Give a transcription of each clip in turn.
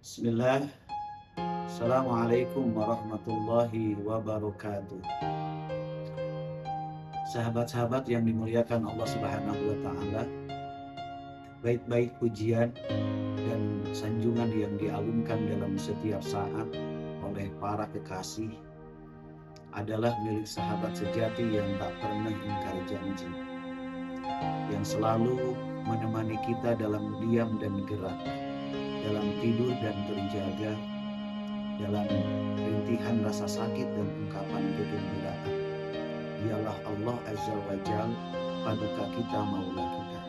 Bismillah. Assalamualaikum warahmatullahi wabarakatuh. Sahabat-sahabat yang dimuliakan Allah Subhanahu wa taala, baik-baik pujian dan sanjungan yang dialunkan dalam setiap saat oleh para kekasih adalah milik sahabat sejati yang tak pernah ingkar janji, yang selalu menemani kita dalam diam dan gerak, dalam tidur dan terjaga, dalam rintihan rasa sakit dan ungkapan kegembiraan. Dialah Allah Azza wa Jal, paduka kita, maula kita.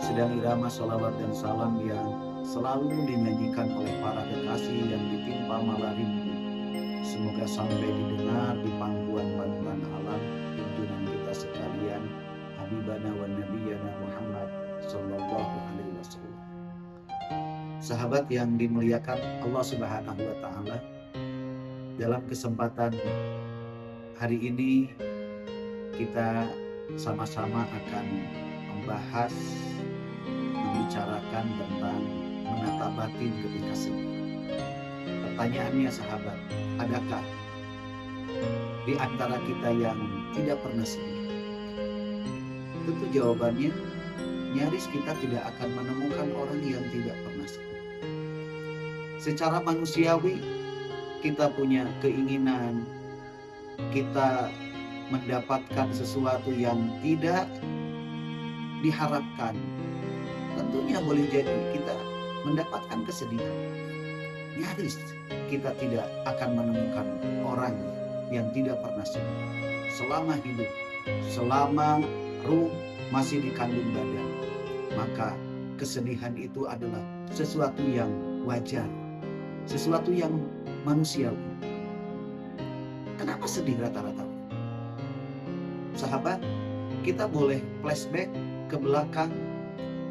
Sedang irama salawat dan salam yang selalu dinyanyikan oleh para kekasih yang ditimpa malah rindu, semoga sampai didengar di pangkuan-pangkuan alam tuntunan kita sekalian, Habibana wa Nabiyana Muhammad Sallallahu Alaihi Wasallam. Sahabat yang dimuliakan Allah Subhanahu wa taala, dalam kesempatan hari ini kita sama-sama akan membicarakan tentang menata batin ketika sedih. Pertanyaannya sahabat, adakah di antara kita yang tidak pernah sedih? Tentu jawabannya nyaris kita tidak akan menemukan orang yang tidak pernah sedih. Secara manusiawi kita punya keinginan, kita mendapatkan sesuatu yang tidak diharapkan. Tentunya boleh jadi kita mendapatkan kesedihan. Nyaris kita tidak akan menemukan orang yang tidak pernah sedih. Selama hidup, selama ruh masih di kandung badan, maka kesedihan itu adalah sesuatu yang wajar, sesuatu yang manusiawi. Kenapa sedih rata-rata? Sahabat, kita boleh flashback ke belakang.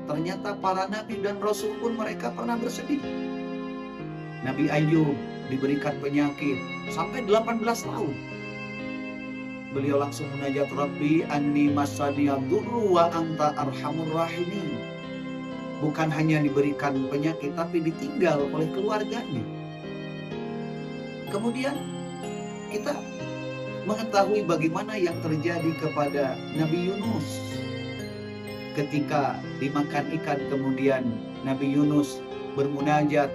Ternyata para nabi dan rasul pun mereka pernah bersedih. Nabi Ayub diberikan penyakit sampai 18 tahun. Beliau langsung munajat, Rabbi anni masaniyad durru wa anta arhamur rahimin. Bukan hanya diberikan penyakit, tapi ditinggal oleh keluarganya. Kemudian kita mengetahui bagaimana yang terjadi kepada Nabi Yunus. Ketika dimakan ikan, kemudian Nabi Yunus bermunajat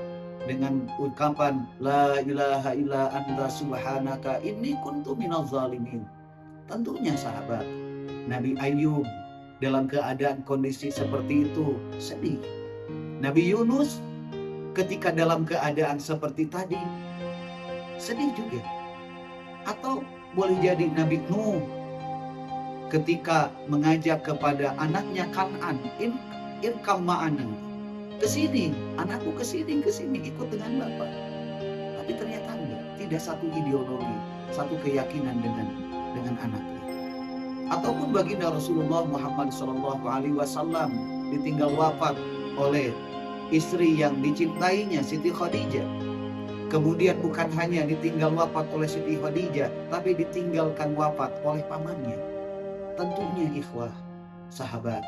dengan ungkapan La ilaha illa anta subhanaka inni kuntu minaz zalimin. Tentunya sahabat, Nabi Ayub dalam keadaan kondisi seperti itu sedih. Nabi Yunus ketika dalam keadaan seperti tadi sedih juga. Atau boleh jadi Nabi Nuh ketika mengajak kepada anaknya Kan'an, irkam ma'ana, kesini, anakku kesini, ikut dengan bapak. Tapi ternyata tidak satu ideologi, satu keyakinan dengan anaknya. Ataupun baginda Rasulullah Muhammad Sallallahu Alaihi Wasallam ditinggal wafat oleh istri yang dicintainya, Siti Khadijah. Kemudian bukan hanya ditinggal wafat oleh Siti Khadijah, tapi ditinggalkan wafat oleh pamannya. Tentunya ikhwah, sahabat,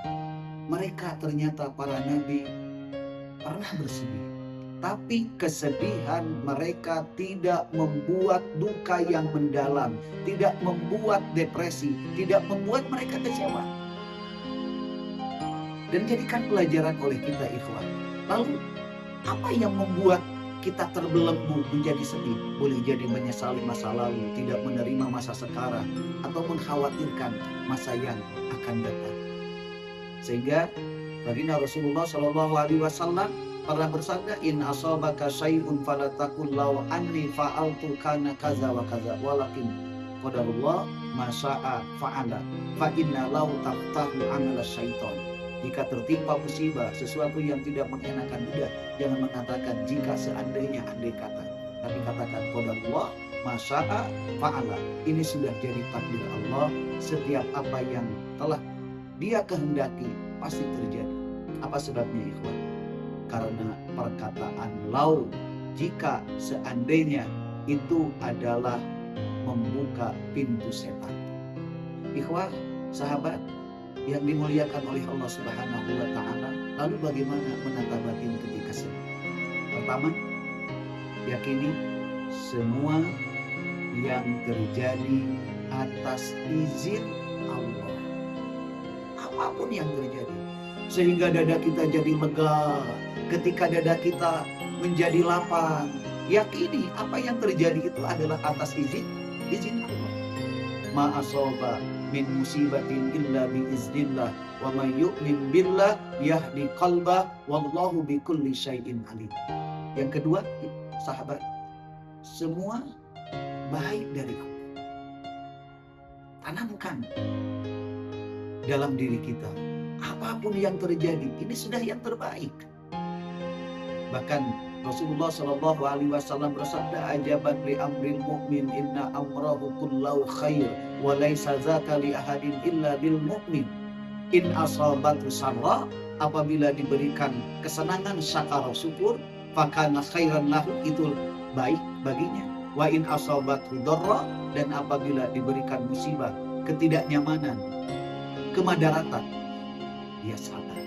mereka ternyata para nabi pernah bersedih. Tapi kesedihan mereka tidak membuat duka yang mendalam, tidak membuat depresi, tidak membuat mereka kecewa. Dan jadikan pelajaran oleh kita ikhwah. Lalu apa yang membuat kita terbelenggu menjadi sedih? Boleh jadi menyesali masa lalu, tidak menerima masa sekarang, atau mengkhawatirkan masa yang akan datang. Sehingga baginda Rasulullah Shallallahu Alaihi Wasallam pernah bersabda, In asabaka syai'un fala taqul law anni fa'altu kana kaza wa kaza walakin qadarullah ma syaa fa'ala fa inna law taftahu amala syaitan. Jika tertimpa musibah, sesuatu yang tidak mengenakan, jangan mengatakan jika seandainya, andai kata. Tapi katakan qadarullah ma syaa fa'ala. Ini sudah jadi takdir Allah. Setiap apa yang telah Dia kehendaki pasti terjadi. Apa sebabnya ikhwan? Karena perkataan lau, jika seandainya, itu adalah membuka pintu setan. Ikhwah, sahabat yang dimuliakan oleh Allah Subhanahu wa taala, lalu bagaimana menata batin ketika sedih? pertama, yakini semua yang terjadi atas izin Allah. Apapun yang terjadi, sehingga dada kita jadi lega, ketika dada kita menjadi lapang, yakini apa yang terjadi itu adalah atas izin Allah. Ma asoba min musibatin illa bi iznillah wa may yu'min billah yahdi qalbah wallahu bikulli syai'in alim. Yang kedua, sahabat, semua baik dari Allah. Tanamkan dalam diri kita, apapun yang terjadi, ini sudah yang terbaik. Bahkan Rasulullah Shallallahu Alaihi Wasallam bersabda, ajaban li amril mu'min inna amrahu kullahu khair wa laisa dzaka li ahadin illa bil mu'min in asabatu sarra, apabila diberikan kesenangan syakara syukur, fakana khairan lahu, itu baik baginya. Wa in asabatu dharra, dan apabila diberikan musibah, ketidaknyamanan, kemadaratan, dia sabar,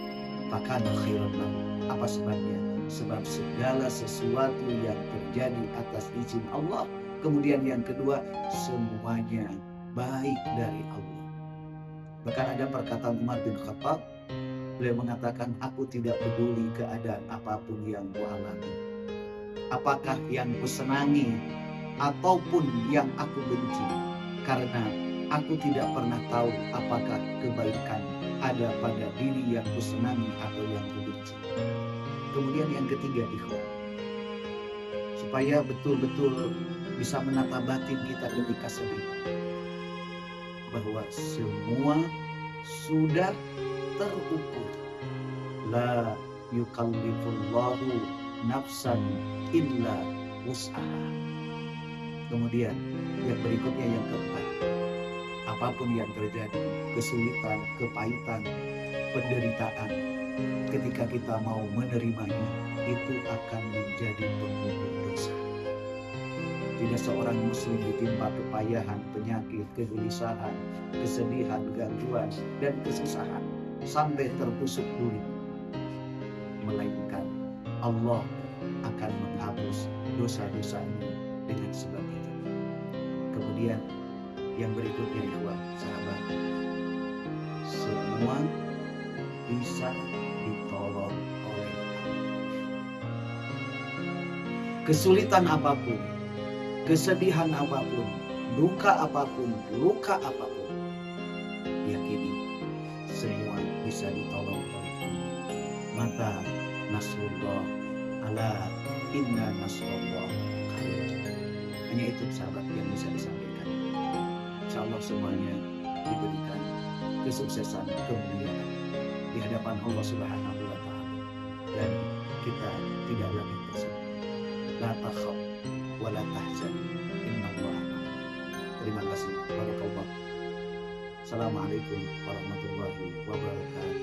fakana khairan lahu. Apa sebabnya? Sebab segala sesuatu yang terjadi atas izin Allah. Kemudian yang kedua, semuanya baik dari Allah. Bahkan ada perkataan Umar bin Khattab, beliau mengatakan, aku tidak peduli keadaan apapun yang kualami, apakah yang kusenangi ataupun yang aku benci, karena aku tidak pernah tahu apakah kebaikan ada pada diri yang kusenangi atau yang kubenci. Kemudian yang ketiga, ikhwan, supaya betul-betul bisa menata batin kita ketika sedih, bahwa semua sudah terukur. La yukallifullahu nafsan illa wus'aha. Kemudian yang berikutnya, yang keempat, apapun yang terjadi, kesulitan, kepahitan, penderitaan, ketika kita mau menerimanya, itu akan menjadi pengukur dosa. Tidak seorang muslim ditimpa kepayahan, penyakit, kegelisahan, kesedihan, gangguan, dan kesusahan sampai tertusuk duri, melainkan Allah akan menghapus dosa-dosanya dengan sebab itu. Kemudian yang berikutnya, ya sahabat, semua bisa ditolong oleh Allah. Kesulitan apapun, kesedihan apapun, duka apapun, luka apapun, yakini semua bisa ditolong oleh Allah. Mata nasrullah, ala inna nasrullah qarib. Hanya itu sahabat yang bisa disampaikan. Insyaallah semuanya diberikan kesuksesan, kemuliaan di hadapan Allah Subhanahu wa Ta'ala, dan kita tidak lagi tersedih. La takhaf wa la tahzan, innallaha ma'ana. Terima kasih. Barakallah. Assalamualaikum warahmatullahi wabarakatuh.